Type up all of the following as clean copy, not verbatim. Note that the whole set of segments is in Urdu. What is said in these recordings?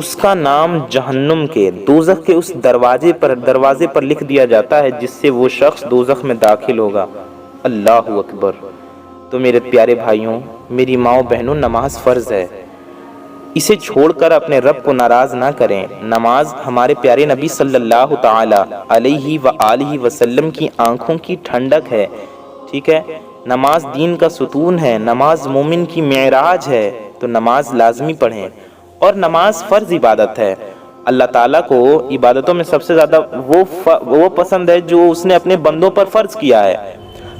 اس کا نام جہنم کے دوزخ کے اس دروازے پر لکھ دیا جاتا ہے جس سے وہ شخص دوزخ میں داخل ہوگا۔ اللہ اکبر۔ تو میرے پیارے بھائیوں، میری ماؤں بہنوں، نماز فرض ہے، اسے چھوڑ کر اپنے رب کو ناراض نہ کریں۔ نماز ہمارے پیارے نبی صلی اللہ تعالی علیہ وآلہ وسلم کی آنکھوں کی ٹھنڈک ہے، ٹھیک ہے؟ نماز دین کا ستون ہے، نماز مومن کی معراج ہے، تو نماز لازمی پڑھیں۔ اور نماز فرض عبادت ہے۔ اللہ تعالیٰ کو عبادتوں میں سب سے زیادہ وہ پسند ہے جو اس نے اپنے بندوں پر فرض کیا ہے۔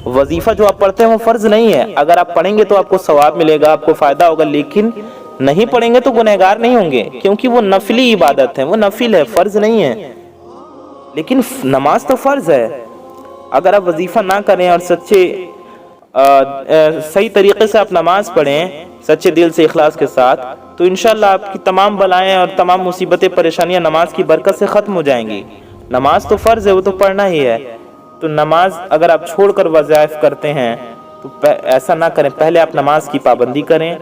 وظیفہ جو آپ پڑھتے ہیں وہ فرض نہیں ہے، اگر آپ پڑھیں گے تو آپ کو ثواب ملے گا، آپ کو فائدہ ہوگا، لیکن نہیں پڑھیں گے تو گنہگار نہیں ہوں گے، کیونکہ وہ نفلی عبادت ہے، وہ نفل ہے، فرض نہیں ہے۔ لیکن نماز تو فرض ہے۔ اگر آپ وظیفہ نہ کریں اور صحیح طریقے سے آپ نماز پڑھیں، سچے دل سے اخلاص کے ساتھ، تو انشاءاللہ آپ کی تمام بلائیں اور تمام مصیبتیں پریشانیاں نماز کی برکت سے ختم ہو جائیں گی۔ نماز تو فرض ہے، وہ تو پڑھنا ہی ہے۔ تو نماز اگر آپ چھوڑ کر وظائف کرتے ہیں تو ایسا نہ کریں، پہلے آپ نماز کی پابندی کریں،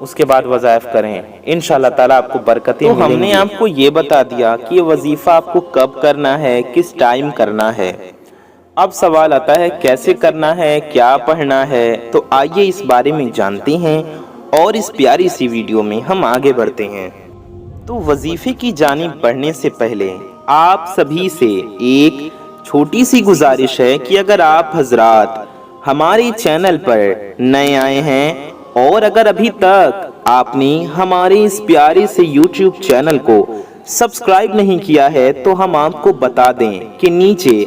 اس کے بعد وظائف کریں، انشاءاللہ تعالیٰ آپ کو برکتیں ملیں گی۔ تو ہم نے آپ کو یہ بتا دیا کہ یہ وظیفہ آپ کو کب کرنا ہے، کس ٹائم کرنا ہے۔ اب سوال آتا ہے کیسے کرنا ہے، کیا پڑھنا ہے؟ تو آئیے اس بارے میں جانتے ہیں اور اس پیاری سی ویڈیو میں ہم آگے بڑھتے ہیں۔ تو وظیفے کی جانب بڑھنے سے پہلے آپ سبھی سے ایک چھوٹی سی گزارش ہے کہ اگر آپ حضرات ہمارے چینل پر نئے آئے ہیں اور اگر ابھی تک آپ نے ہمارے اس پیارے سے یوٹیوب چینل کو سبسکرائب نہیں کیا ہے تو ہم آپ کو بتا دیں کہ نیچے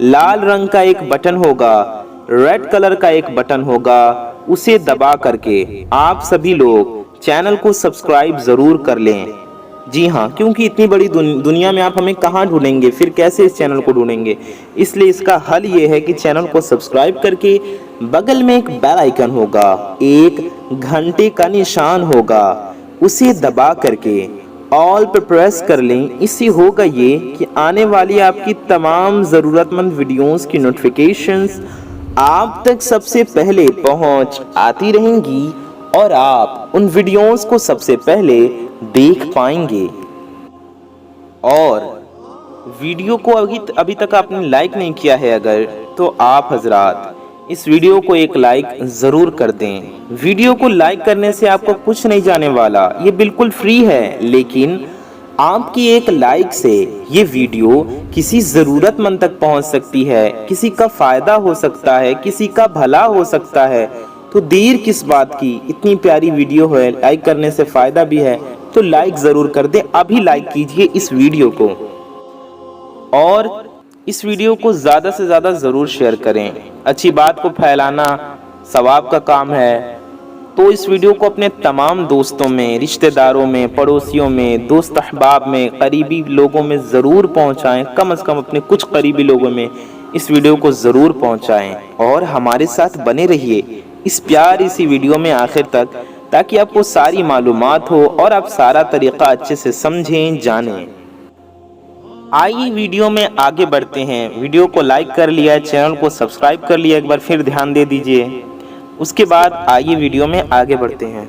لال رنگ کا ایک بٹن ہوگا، ریڈ کلر کا ایک بٹن ہوگا، اسے دبا کر کے آپ سبھی لوگ چینل کو سبسکرائب ضرور کر لیں۔ جی ہاں، کیونکہ اتنی بڑی دنیا میں آپ ہمیں کہاں ڈھونڈیں گے، پھر کیسے اس چینل کو ڈھونڈیں گے؟ اس لیے اس کا حل یہ ہے کہ چینل کو سبسکرائب کر کے بغل میں ایک بیل آئیکن ہوگا، ایک گھنٹے کا نشان ہوگا، اسے دبا کر کے آل پر پریس کر لیں۔ اس سے ہوگا یہ کہ آنے والی آپ کی تمام ضرورت مند ویڈیوز کی نوٹیفیکیشنز آپ تک سب سے پہلے پہنچ آتی رہیں گی اور آپ ان ویڈیوز کو سب سے پہلے دیکھ پائیں گے۔ اور ویڈیو کو ابھی تک آپ نے لائک نہیں کیا ہے اگر، تو آپ حضرات اس ویڈیو کو ایک لائک ضرور کر دیں۔ ویڈیو کو لائک کرنے سے آپ کو کچھ نہیں جانے والا، یہ بالکل فری ہے، لیکن آپ کی ایک لائک سے یہ ویڈیو کسی ضرورت مند تک پہنچ سکتی ہے، کسی کا فائدہ ہو سکتا ہے، کسی کا بھلا ہو سکتا ہے۔ تو دیر کس بات کی، اتنی پیاری ویڈیو ہے، لائک کرنے سے فائدہ بھی ہے، تو لائک ضرور کر دیں۔ ابھی لائک کیجئے اس ویڈیو کو اور اس ویڈیو کو زیادہ سے زیادہ ضرور شیئر کریں۔ اچھی بات کو پھیلانا ثواب کا کام ہے، تو اس ویڈیو کو اپنے تمام دوستوں میں، رشتہ داروں میں، پڑوسیوں میں، دوست احباب میں، قریبی لوگوں میں ضرور پہنچائیں۔ کم از کم اپنے کچھ قریبی لوگوں میں اس ویڈیو کو ضرور پہنچائیں اور ہمارے ساتھ بنے رہیے اس پیاری سی ویڈیو میں آخر تک، تاکہ آپ کو ساری معلومات ہو اور آپ سارا طریقہ اچھے سے سمجھیں، جانیں۔ آئیے ویڈیو میں آگے بڑھتے ہیں۔ ویڈیو کو لائک کر لیا، چینل کو سبسکرائب کر لیا، ایک بار پھر دھیان دے دیجئے۔ اس کے بعد آئیے ویڈیو میں آگے بڑھتے ہیں۔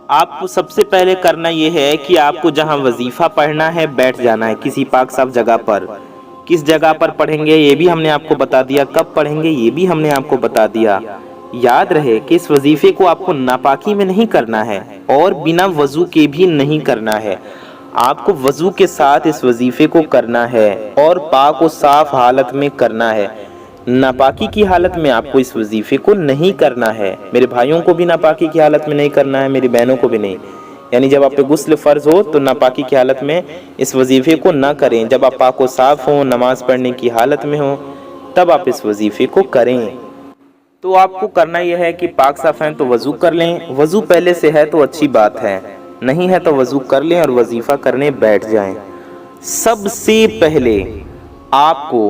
آپ کو سب سے پہلے کرنا یہ ہے کہ آپ کو جہاں وظیفہ پڑھنا ہے بیٹھ جانا ہے کسی پاک صاف جگہ پر۔ کس جگہ پر پڑھیں گے یہ بھی ہم نے آپ کو بتا دیا، کب پڑھیں گے یہ بھی ہم نے آپ کو بتا دیا۔ یاد رہے کہ اس وظیفے کو آپ کو ناپاکی میں نہیں کرنا ہے اور بنا وضو کے بھی نہیں کرنا ہے۔ آپ کو وضو کے ساتھ اس وظیفے کو کرنا ہے اور پاک و صاف حالت میں کرنا ہے۔ ناپاکی کی حالت میں آپ کو اس وظیفے کو نہیں کرنا ہے۔ میرے بھائیوں کو بھی ناپاکی کی حالت میں نہیں کرنا ہے، میری بہنوں کو بھی نہیں۔ یعنی جب آپ پہ غسل فرض ہو تو ناپاکی کی حالت میں اس وظیفے کو نہ کریں۔ جب آپ پاک و صاف ہوں، نماز پڑھنے کی حالت میں ہوں، تب آپ اس وظیفے کو کریں۔ تو آپ کو کرنا یہ ہے کہ پاک صاف ہیں تو وضو کر لیں۔ وضو پہلے سے ہے تو اچھی بات ہے، نہیں ہے تو وضو کر لیں اور وظیفہ کرنے بیٹھ جائیں۔ سب سے پہلے آپ کو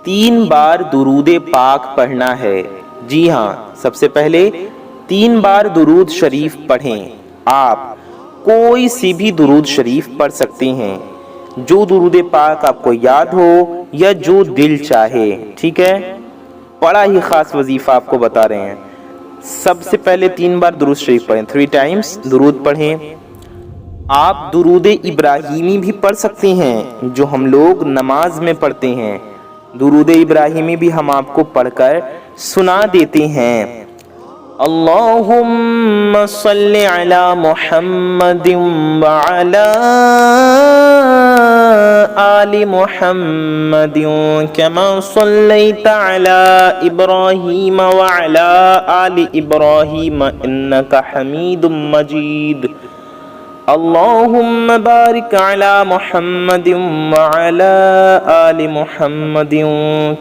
3 بار درود پاک پڑھنا ہے۔ جی ہاں، سب سے پہلے 3 بار درود شریف پڑھیں۔ آپ کوئی سی بھی درود شریف پڑھ سکتے ہیں، جو درود پاک آپ کو یاد ہو یا جو دل چاہے، ٹھیک ہے؟ بڑا ہی خاص وظیفہ آپ کو بتا رہے ہیں۔ سب سے پہلے 3 بار درود شریف پڑھیں، 3 ٹائمز درود پڑھیں۔ آپ درود ابراہیمی بھی پڑھ سکتے ہیں جو ہم لوگ نماز میں پڑھتے ہیں۔ درود ابراہیمی بھی ہم آپ کو پڑھ کر سنا دیتے ہیں۔ اللہم صلی علی محمد وعلی آل محمد کما صلیت علی ابراہیم وعلی آل ابراہیم انک حمید مجید۔ اللہم بارک علی محمد وعلی آل محمد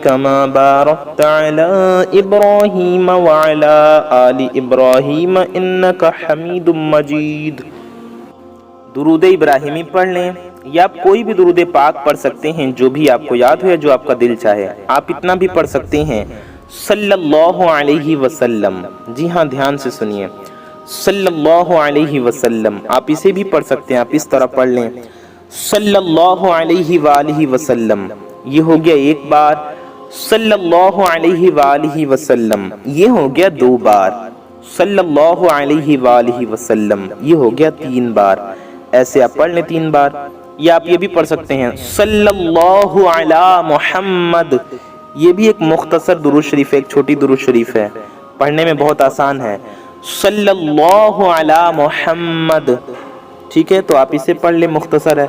کما بارکت علی ابراہیم وعلی آل ابراہیم انک حمید مجید۔ درود ابراہیمی پڑھ لیں یا آپ کوئی بھی درود پاک پڑھ سکتے ہیں جو بھی آپ کو یاد ہو یا جو آپ کا دل چاہے۔ آپ اتنا بھی پڑھ سکتے ہیں صلی اللہ علیہ وسلم۔ جی ہاں، دھیان سے سنیے، صلی اللہ علیہ وسلم۔ آپ اسے بھی پڑھ سکتے ہیں، آپ اس طرح پڑھ لیں صلی اللہ علیہ وآلہ وسلم، یہ ہو گیا ایک بار۔ صلی اللہ علیہ وآلہ وسلم، یہ ہو گیا دو بار۔ صلی اللہ علیہ وآلہ وسلم، یہ ہو گیا تین بار۔ ایسے آپ پڑھ لیں تین بار۔ یا آپ یہ بھی پڑھ سکتے ہیں صلی اللہ علی محمد، یہ بھی ایک مختصر درود شریف ہے، ایک چھوٹی درود شریف ہے، پڑھنے میں بہت آسان ہے۔ صلی اللہ علی محمد، ٹھیک ہے، تو آپ اسے پڑھ لیں، مختصر ہے۔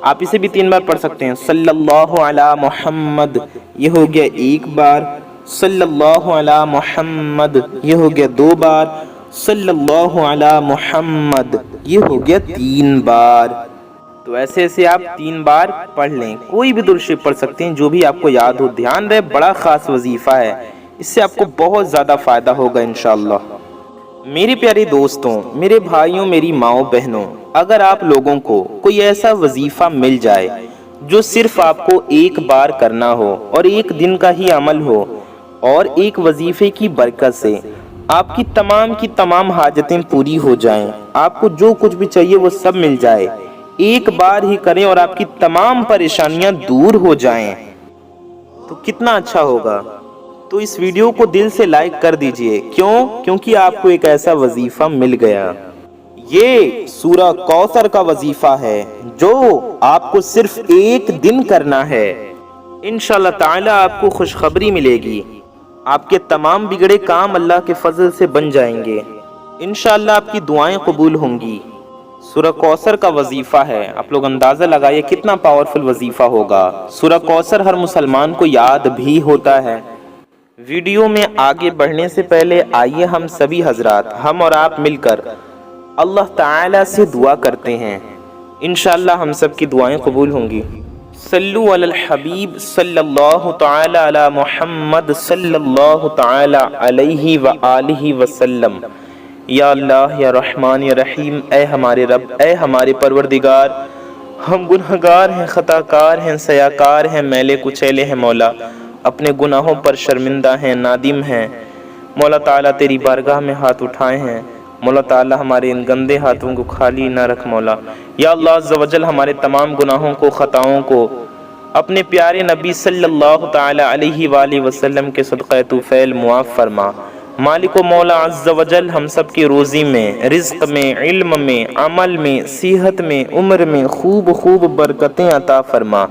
آپ اسے بھی تین بار پڑھ سکتے ہیں صلی اللہ علی محمد، یہ ہو گیا ایک بار۔ صلی اللہ علی محمد، یہ ہو گیا دو بار۔ صلی اللہ علی محمد، یہ ہو گیا تین بار۔ تو ایسے ایسے آپ تین بار پڑھ لیں، کوئی بھی درود شریف پڑھ سکتے ہیں جو بھی آپ کو یاد ہو۔ دھیان رہے، بڑا خاص وظیفہ ہے، اس سے آپ کو بہت زیادہ فائدہ ہوگا انشاءاللہ۔ میرے پیارے دوستوں، میرے بھائیوں، میری ماؤں بہنوں، اگر آپ لوگوں کو کوئی ایسا وظیفہ مل جائے جو صرف آپ کو ایک بار کرنا ہو اور ایک دن کا ہی عمل ہو، اور ایک وظیفے کی برکت سے آپ کی تمام حاجتیں پوری ہو جائیں، آپ کو جو کچھ بھی چاہیے وہ سب مل جائے، ایک بار ہی کریں اور آپ کی تمام پریشانیاں دور ہو جائیں، تو کتنا اچھا ہوگا۔ تو اس ویڈیو کو دل سے لائک کر دیجئے۔ کیونکہ آپ کو ایک ایسا وظیفہ مل گیا۔ یہ سورہ کوثر کا وظیفہ ہے جو آپ کو صرف ایک دن کرنا ہے۔ انشاءاللہ تعالی آپ کو خوشخبری ملے گی، آپ کے تمام بگڑے کام اللہ کے فضل سے بن جائیں گے، انشاءاللہ آپ کی دعائیں قبول ہوں گی۔ سورہ کوثر کا وظیفہ ہے، آپ لوگ اندازہ لگائیے کتنا پاورفل وظیفہ ہوگا۔ سورہ کوثر ہر مسلمان کو یاد بھی ہوتا ہے۔ ویڈیو میں آگے بڑھنے سے پہلے آئیے ہم سبھی حضرات، ہم اور آپ مل کر اللہ تعالی سے دعا کرتے ہیں، انشاءاللہ ہم سب کی دعائیں قبول ہوں گی۔ صلو علی الحبیب صلی اللہ تعالی علی محمد صلی اللہ تعالی علیہ وآلہ وسلم۔ یا اللہ، یا رحمان، یا رحیم، اے ہمارے رب، اے ہمارے پروردگار، ہم گنہگار ہیں، خطا کار ہیں، سیاکار ہیں، میلے کچیلے ہیں مولا، اپنے گناہوں پر شرمندہ ہیں، نادم ہیں مولا تعالیٰ، تیری بارگاہ میں ہاتھ اٹھائے ہیں مولا تعالیٰ، ہمارے ان گندے ہاتھوں کو خالی نہ رکھ مولا۔ یا اللہ عز و جل، ہمارے تمام گناہوں کو، خطاؤں کو اپنے پیارے نبی صلی اللہ تعالی علیہ وآلہ وسلم کے صدقہ توفیل معاف فرما۔ مالک و مولا عز و جل، ہم سب کی روزی میں، رزق میں، علم میں، عمل میں، صحت میں، عمر میں خوب برکتیں عطا فرما۔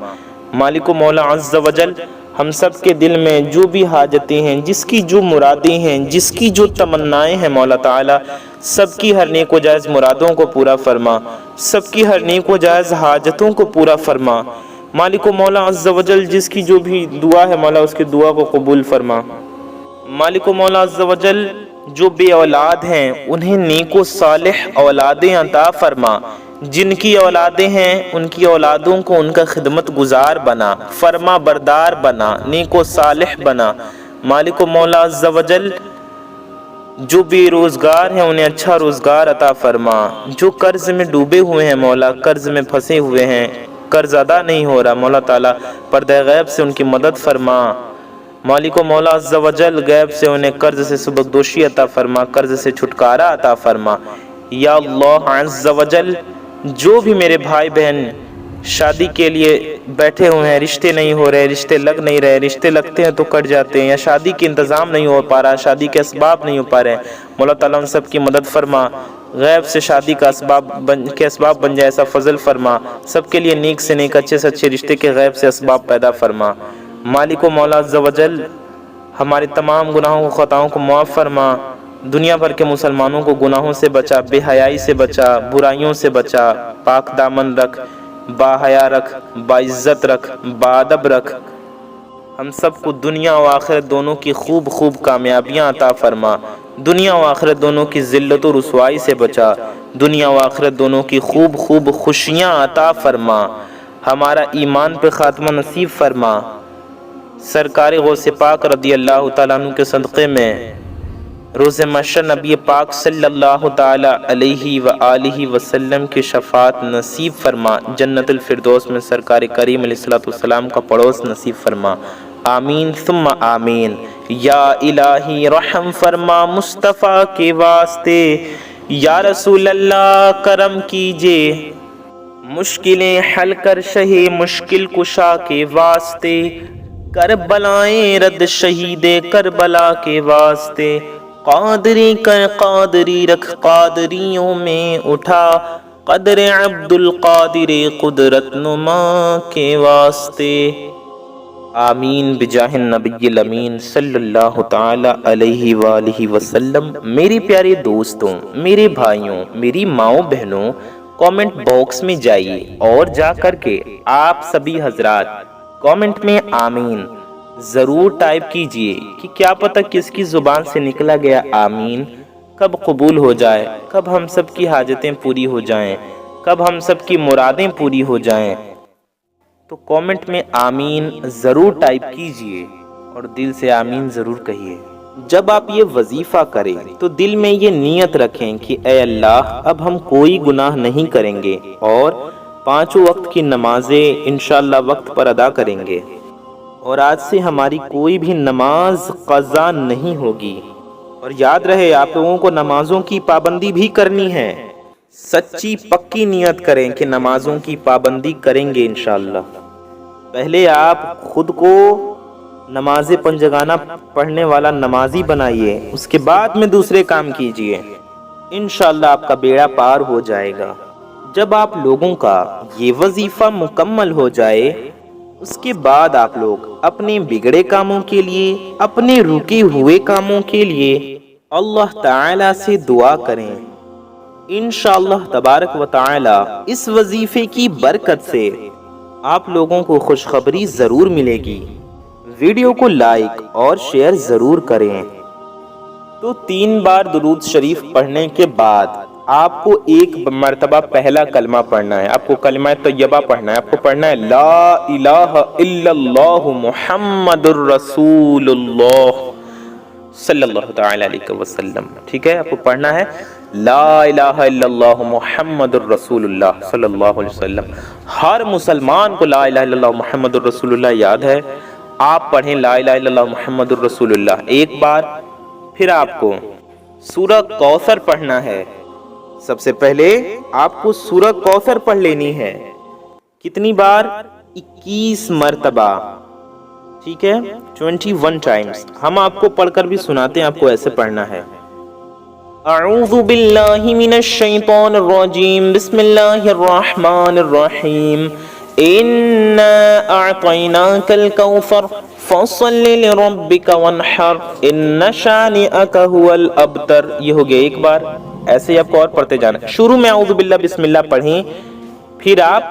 مالک و مولا عز و جل، ہم سب کے دل میں جو بھی حاجتیں ہیں، جس کی جو مرادیں ہیں، جس کی جو تمنائیں ہیں مولا تعالیٰ، سب کی ہر نیک و جائز مرادوں کو پورا فرما، سب کی ہر نیک و جائز حاجتوں کو پورا فرما۔ مالک و مولا عز و جل، جس کی جو بھی دعا ہے مولا، اس کی دعا کو قبول فرما۔ مالک و مولا عز و جل، جو بے اولاد ہیں انہیں نیک و صالح اولادیں عطا فرما، جن کی اولادیں ہیں ان کی اولادوں کو ان کا خدمت گزار بنا، فرما بردار بنا، نیک و صالح بنا۔ مالک و مولا عز و جل، جو بے روزگار ہیں انہیں اچھا روزگار عطا فرما، جو قرض میں ڈوبے ہوئے ہیں مولا، قرض میں پھنسے ہوئے ہیں، قرض ادا نہیں ہو رہا مولا تعالیٰ، پردہ غیب سے ان کی مدد فرما۔ مالک و مولا عز و جل، غیب سے انہیں قرض سے سبکدوشی عطا فرما، قرض سے چھٹکارا عطا فرما۔ یا اللہ عز و جل، جو بھی میرے بھائی بہن شادی کے لیے بیٹھے ہوئے ہیں، رشتے نہیں ہو رہے، رشتے لگ نہیں رہے، رشتے لگتے ہیں تو کٹ جاتے ہیں، یا شادی کے انتظام نہیں ہو پا رہا، شادی کے اسباب نہیں ہو پا رہے ہیں، مولا تعالیٰ ان سب کی مدد فرما۔ غیب سے شادی کا اسباب بن جائے ایسا فضل فرما، سب کے لیے نیک سے نیک اچھے سے اچھے رشتے کے غیب سے اسباب پیدا فرما۔ مالک و مولا عز و جل ہمارے تمام گناہوں و خطاؤں کو معاف فرما، دنیا بھر کے مسلمانوں کو گناہوں سے بچا، بے حیائی سے بچا، برائیوں سے بچا، پاک دامن رکھ، با حیا رکھ، با عزت رکھ، با ادب رکھ۔ ہم سب کو دنیا و آخرت دونوں کی خوب خوب کامیابیاں عطا فرما، دنیا و آخرت دونوں کی ذلت و رسوائی سے بچا، دنیا و آخرت دونوں کی خوب خوب خوشیاں عطا فرما، ہمارا ایمان پہ خاتمہ نصیب فرما۔ سرکار غوث پاک رضی اللہ تعالیٰ عنہ کے صدقے میں روز محشر نبی پاک صلی اللہ تعالی علیہ وآلہ وسلم کی شفاعت نصیب فرما، جنت الفردوس میں سرکار کریم علیہ الصلوۃ والسلام کا پڑوس نصیب فرما، آمین ثم آمین۔ یا الہی رحم فرما مصطفیٰ کے واسطے، یا رسول اللہ کرم کیجے، مشکلیں حل کر شہ مشکل کشا کے واسطے، کربلائیں رد شہید کربلا کے واسطے، قادری کر قادری رکھ قادریوں میں اٹھا، قدر عبد القادر قدرت نما کے واسطے، آمین بجاہ النبی الامین صلی اللہ تعالی علیہ وآلہ وسلم۔ میری پیارے دوستوں، میرے بھائیوں، میری ماؤں بہنوں، کامنٹ باکس میں جائیے اور جا کر کے آپ سبھی حضرات کامنٹ میں آمین ضرور ٹائپ کیجئے کہ کیا پتہ کس کی زبان سے نکلا گیا آمین کب قبول ہو جائے، کب ہم سب کی حاجتیں پوری ہو جائیں، کب ہم سب کی مرادیں پوری ہو جائیں۔ تو کامنٹ میں آمین ضرور ٹائپ کیجئے اور دل سے آمین ضرور کہیے۔ جب آپ یہ وظیفہ کریں تو دل میں یہ نیت رکھیں کہ اے اللہ اب ہم کوئی گناہ نہیں کریں گے اور 5 وقت کی نمازیں انشاءاللہ وقت پر ادا کریں گے، اور آج سے ہماری کوئی بھی نماز قضا نہیں ہوگی۔ اور یاد رہے آپ لوگوں کو نمازوں کی پابندی بھی کرنی ہے، سچی پکی نیت کریں کہ نمازوں کی پابندی کریں گے انشاءاللہ۔ پہلے آپ خود کو نماز پنجگانہ پڑھنے والا نمازی بنائیے، اس کے بعد میں دوسرے کام کیجئے، انشاءاللہ آپ کا بیڑا پار ہو جائے گا۔ جب آپ لوگوں کا یہ وظیفہ مکمل ہو جائے اس کے بعد آپ لوگ اپنے بگڑے کاموں کے لیے، اپنے رکے ہوئے کاموں کے لیے اللہ تعالی سے دعا کریں۔ انشاءاللہ تبارک و تعالی اس وظیفے کی برکت سے آپ لوگوں کو خوشخبری ضرور ملے گی۔ ویڈیو کو لائک اور شیئر ضرور کریں۔ تو 3 بار درود شریف پڑھنے کے بعد آپ کو ایک مرتبہ پہلا کلمہ پڑھنا ہے، آپ کو کلمہ طیبہ پڑھنا ہے، آپ کو پڑھنا ہے لا الہ الا اللہ محمد الرسول اللہ صلی اللہ تعالی علیہ وسلم، ٹھیک ہے؟ آپ کو پڑھنا ہے لا الہ الا اللہ محمد الرسول اللہ صلی اللہ علیہ وسلم۔ ہر مسلمان کو لا الہ الا اللہ محمد الرسول اللہ یاد ہے، آپ پڑھیں لا الہ الا اللہ محمد الرسول اللہ ایک بار۔ پھر آپ کو سورہ کوثر پڑھنا ہے، سب سے پہلے آپ کو سورہ کوثر پڑھ لینی ہے، کتنی بار؟ 21 مرتبہ، ٹھیک ہے؟ 21 ٹائمز۔ ہم آپ کو پڑھ کر بھی سناتے ہیں، آپ کو ایسے پڑھنا ہے اعوذ باللہ من الشیطان الرجیم بسم اللہ الرحمن الرحیم انا اعطیناک الکوثر فصل لربک وانحر ان شانئک هو الابتر۔ یہ ہو گیا ایک بار، ایسے ہی آپ کو اور پڑھتے جانا۔ شروع میں اعوذ باللہ بسم اللہ پڑھیں، پھر آپ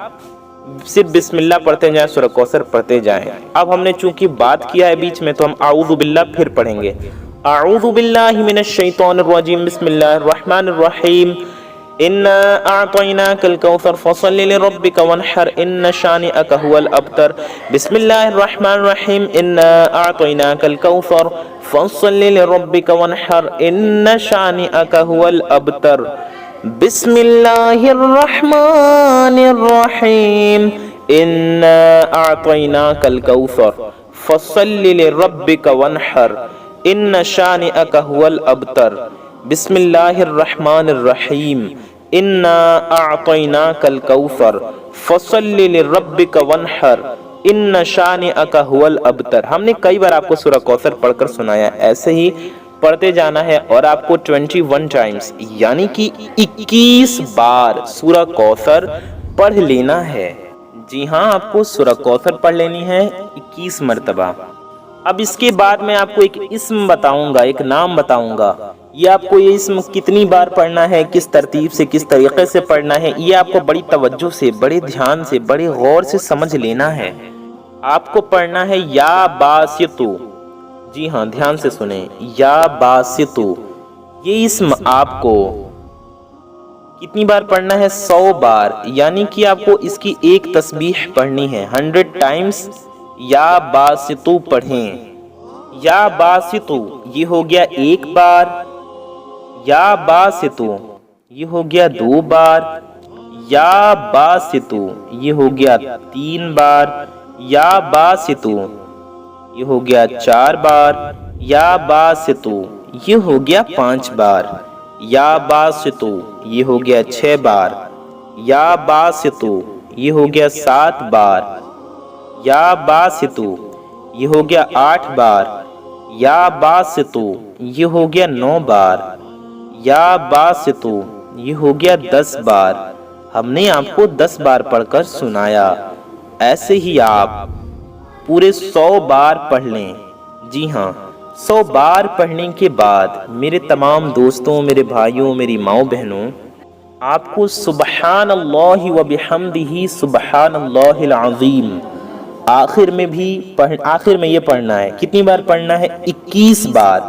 صرف بسم اللہ پڑھتے جائیں، سورہ کوثر پڑھتے جائیں۔ اب ہم نے چونکہ بات کیا ہے بیچ میں تو ہم اعوذ باللہ پھر پڑھیں گے۔ اعوذ باللہ من الشیطان الرجیم بسم اللہ الرحمن الرحیم انا اعطیناک الکوثر فصل لربک وانحر ان شانئک هو الابتر۔ بسم اللہ الرحمن الرحیم انا اعطیناک الکوثر فصل لربک وانحر ان شانئک هو الابتر۔ بسم اللہ الرحمن الرحیم انا اعطیناک الکوثر فصل لربک وانحر ان شانئک هو الابتر۔ بسم اللہ الرحمن الرحیم انا اعطیناک الکوثر فصل لربک وانحر ان شانئک هو الابتر۔ ہم نے کئی بار آپ کو سورہ کوثر پڑھ کر سنایا، ایسے ہی پڑھتے جانا ہے اور آپ کو 21 ٹائمز یعنی کہ 21 بار سورہ کوثر پڑھ لینا ہے۔ جی ہاں، آپ کو سورہ کوثر پڑھ لینی ہے 21 مرتبہ۔ اب اس کے بعد میں آپ کو ایک اسم بتاؤں گا، ایک نام بتاؤں گا۔ یہ آپ کو یہ اسم کتنی بار پڑھنا ہے، کس ترتیب سے، کس طریقے سے پڑھنا ہے، یہ آپ کو بڑی توجہ سے، بڑے دھیان سے، بڑے غور سے سمجھ لینا ہے۔ آپ کو پڑھنا ہے یا باسطو۔ جی ہاں، دھیان سے سنیں، یا باسطو۔ یہ اسم آپ کو کتنی بار پڑھنا ہے؟ 100 بار، یعنی کہ آپ کو اس کی ایک تسبیح پڑھنی ہے 100 ٹائمز۔ یا باسطو پڑھیں۔ یا باسطو یہ ہو گیا 1 بار، یا باسطو یہ ہو گیا 2 بار، یا باسطو یہ ہو گیا 3 بار، یا باسطو یہ ہو گیا 4 بار، یا باسطو یہ ہو گیا 5 بار، یا باسطو یہ ہو گیا 6 بار، یا باسطو یہ ہو گیا 7 بار، یا باسطو یہ ہو گیا 8 بار، یا باسطو یہ ہو گیا 9 بار، یا باسطو یہ ہو گیا 10 بار۔ ہم نے آپ کو 10 بار پڑھ کر سنایا، ایسے ہی آپ پورے 100 بار پڑھ لیں۔ جی ہاں، 100 بار پڑھنے کے بعد میرے تمام دوستوں، میرے بھائیوں، میری ماؤں بہنوں، آپ کو سبحان اللہ و بحمدہ سبحان اللہ العظیم آخر میں یہ پڑھنا ہے۔ کتنی بار پڑھنا ہے؟ 21 بار،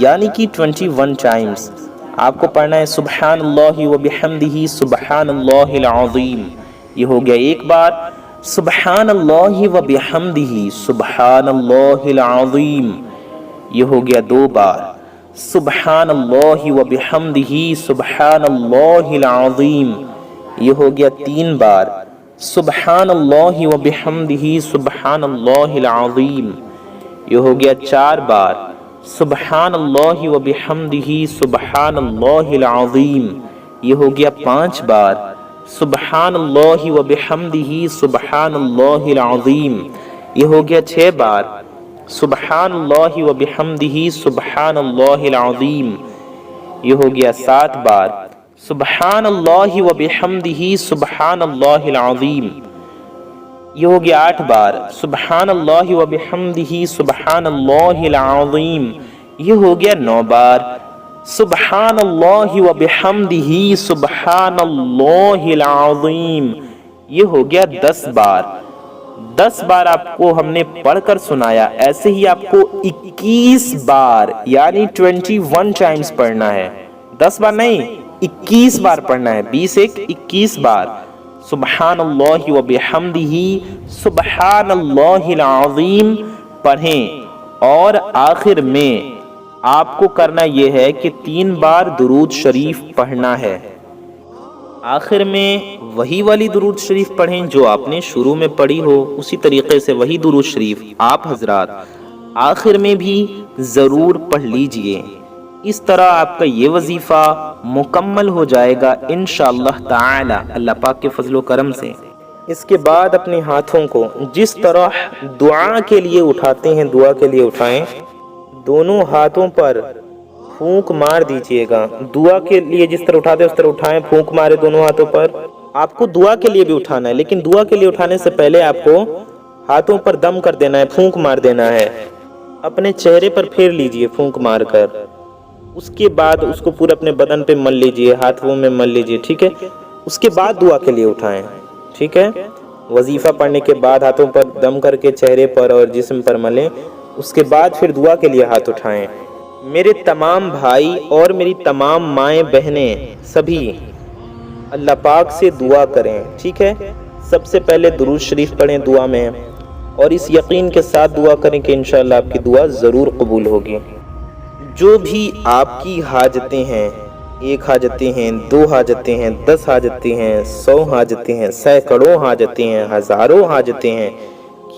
یعنی کہ 21 ٹائمز آپ کو پڑھنا ہے سبحان اللہ و بحمدہ سبحان اللہ العظیم۔ یہ ہو گیا 1 بار، سبحان اللہ و بحمدہ سبحان اللہ العظیم یہ ہو گیا 2 بار، سبحان اللہ و بحمدہ سبحان اللہ العظیم یہ ہو گیا 3 بار، سبحان اللہ و بحمدہ سبحان اللہ العظیم یہ ہو گیا 4 بار، سبحان اللہ و بحمدہ سبحان اللہ العظیم یہ ہو گیا 5 بار، سبحان اللہ و بحمدہ سبحان اللہ العظیم یہ ہو گیا 6 بار، سبحان اللہ و بحمدہ سبحان اللہ العظیم یہ ہو گیا 7 بار، سبحان اللہ و بحمدہ سبحان اللہ العظیم یہ ہو گیا 8 بار، سبحان اللہ و بحمدہ سبحان اللہ العظیم یہ ہو گیا 9 بار، سبحان اللہ و بحمدہ سبحان اللہ العظیم یہ ہو گیا 10 بار۔ 10 بار آپ کو ہم نے پڑھ کر سنایا، ایسے ہی آپ کو 21 بار یعنی 21 ٹائمز پڑھنا ہے۔ 10 بار نہیں، 21 بار پڑھنا ہے، 20 ایک 21 بار، سبحان اللہ و بحمدہ سبحان اللہ العظیم پڑھیں۔ اور آخر میں آپ کو کرنا یہ ہے کہ 3 بار درود شریف پڑھنا ہے۔ آخر میں وہی والی درود شریف پڑھیں جو آپ نے شروع میں پڑھی ہو، اسی طریقے سے وہی درود شریف آپ حضرات آخر میں بھی ضرور پڑھ لیجئے۔ اس طرح آپ کا یہ وظیفہ مکمل ہو جائے گا انشاءاللہ تعالی اللہ پاک کے فضل و کرم سے۔ اس کے بعد اپنے ہاتھوں کو جس طرح دعا کے لیے اٹھاتے ہیں دعا کے لیے اٹھائیں، دونوں ہاتھوں پر پھونک مار دیجئے گا۔ دعا کے لیے جس طرح اٹھاتے ہیں اس طرح اٹھائیں، پھونک مارے دونوں ہاتھوں پر۔ آپ کو دعا کے لیے بھی اٹھانا ہے، لیکن دعا کے لیے اٹھانے سے پہلے آپ کو ہاتھوں پر دم کر دینا ہے، پھونک مار دینا ہے۔ اپنے چہرے پر پھیر لیجئے پھونک مار کر، اس کے بعد اس کو پورے اپنے بدن پہ مل لیجئے، ہاتھوں میں مل لیجئے، ٹھیک ہے؟ اس کے بعد دعا کے لیے اٹھائیں، ٹھیک ہے؟ وظیفہ پڑھنے کے بعد ہاتھوں پر دم کر کے چہرے پر اور جسم پر ملیں، اس کے بعد پھر دعا کے لیے ہاتھ اٹھائیں۔ میرے تمام بھائی اور میری تمام مائیں بہنیں سبھی اللہ پاک سے دعا کریں، ٹھیک ہے؟ سب سے پہلے درود شریف پڑھیں دعا میں، اور اس یقین کے ساتھ دعا کریں کہ انشاءاللہ آپ کی دعا ضرور قبول ہوگی۔ جو بھی آپ کی حاجتیں ہیں، 1 حاجتیں ہیں، 2 حاجتیں ہیں، 10 حاجتیں ہیں، 100 حاجتیں ہیں، سینکڑوں حاجتیں ہیں، ہزاروں حاجتیں ہیں،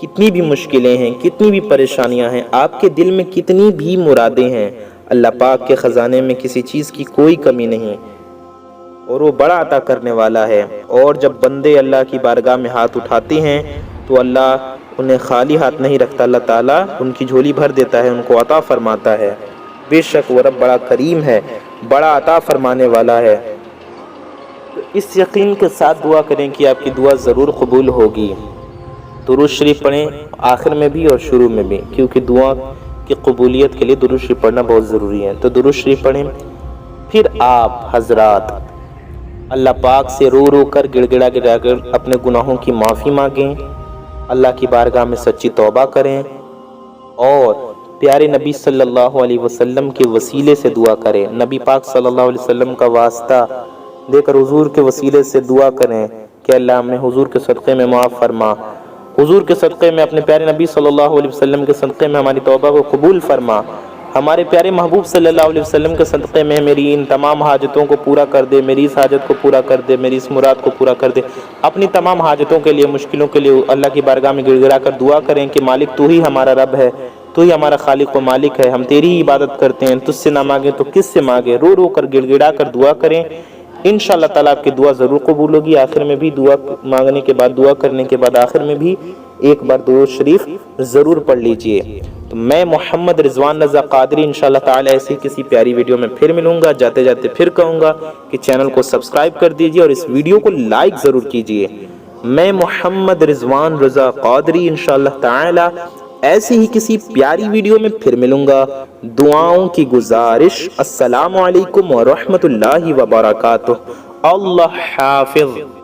کتنی بھی مشکلیں ہیں، کتنی بھی پریشانیاں ہیں، آپ کے دل میں کتنی بھی مرادیں ہیں، اللہ پاک کے خزانے میں کسی چیز کی کوئی کمی نہیں، اور وہ بڑا عطا کرنے والا ہے۔ اور جب بندے اللہ کی بارگاہ میں ہاتھ اٹھاتے ہیں تو اللہ انہیں خالی ہاتھ نہیں رکھتا، اللہ تعالیٰ ان کی جھولی بھر دیتا ہے، ان کو عطا فرماتا ہے۔ بے شک وہ رب بڑا کریم ہے، بڑا عطا فرمانے والا ہے۔ اس یقین کے ساتھ دعا کریں کہ آپ کی دعا ضرور قبول ہوگی۔ درود شریف پڑھیں آخر میں بھی اور شروع میں بھی، کیونکہ دعا کی قبولیت کے لیے درود شریف پڑھنا بہت ضروری ہے۔ تو درود شریف پڑھیں، پھر آپ حضرات اللہ پاک سے رو رو کر گڑ گڑا کر اپنے گناہوں کی معافی مانگیں، اللہ کی بارگاہ میں سچی توبہ کریں اور پیارے نبی صلی اللہ علیہ وسلم کے وسیلے سے دعا کریں۔ نبی پاک صلی اللہ علیہ وسلم کا واسطہ دے کر حضور کے وسیلے سے دعا کریں کہ اللہ ہمیں حضور کے صدقے میں معاف فرما، حضور کے صدقے میں اپنے پیارے نبی صلی اللہ علیہ وسلم کے صدقے میں ہماری توبہ کو قبول فرما، ہمارے پیارے محبوب صلی اللہ علیہ وسلم کے صدقے میں میری ان تمام حاجتوں کو پورا کر دے، میری اس حاجت کو پورا کر دے، میری اس مراد کو پورا کر دے۔ اپنی تمام حاجتوں کے لیے، مشکلوں کے لیے اللہ کی بارگاہ میں گڑ گڑا کر دعا کریں کہ مالک تو ہی ہمارا رب ہے، تو ہی ہمارا خالق و مالک ہے، ہم تیری ہی عبادت کرتے ہیں، تجھ سے نہ مانگیں تو کس سے مانگیں۔ رو رو کر گڑ گڑا کر دعا کریں، انشاءاللہ تعالیٰ آپ کی دعا ضرور قبول ہوگی۔ آخر میں بھی دعا مانگنے کے بعد، دعا کرنے کے بعد آخر میں بھی ایک بار درود شریف ضرور پڑھ لیجئے۔ تو میں محمد رضوان رضا قادری انشاءاللہ تعالیٰ ایسی کسی پیاری ویڈیو میں پھر ملوں گا۔ جاتے جاتے پھر کہوں گا کہ چینل کو سبسکرائب کر دیجئے اور اس ویڈیو کو لائک ضرور کیجئے۔ میں محمد رضوان رضا قادری انشاءاللہ تعالیٰ ایسی ہی کسی پیاری ویڈیو میں پھر ملوں گا۔ دعاؤں کی گزارش، السلام علیکم ورحمۃ اللہ وبرکاتہ۔ اللہ حافظ۔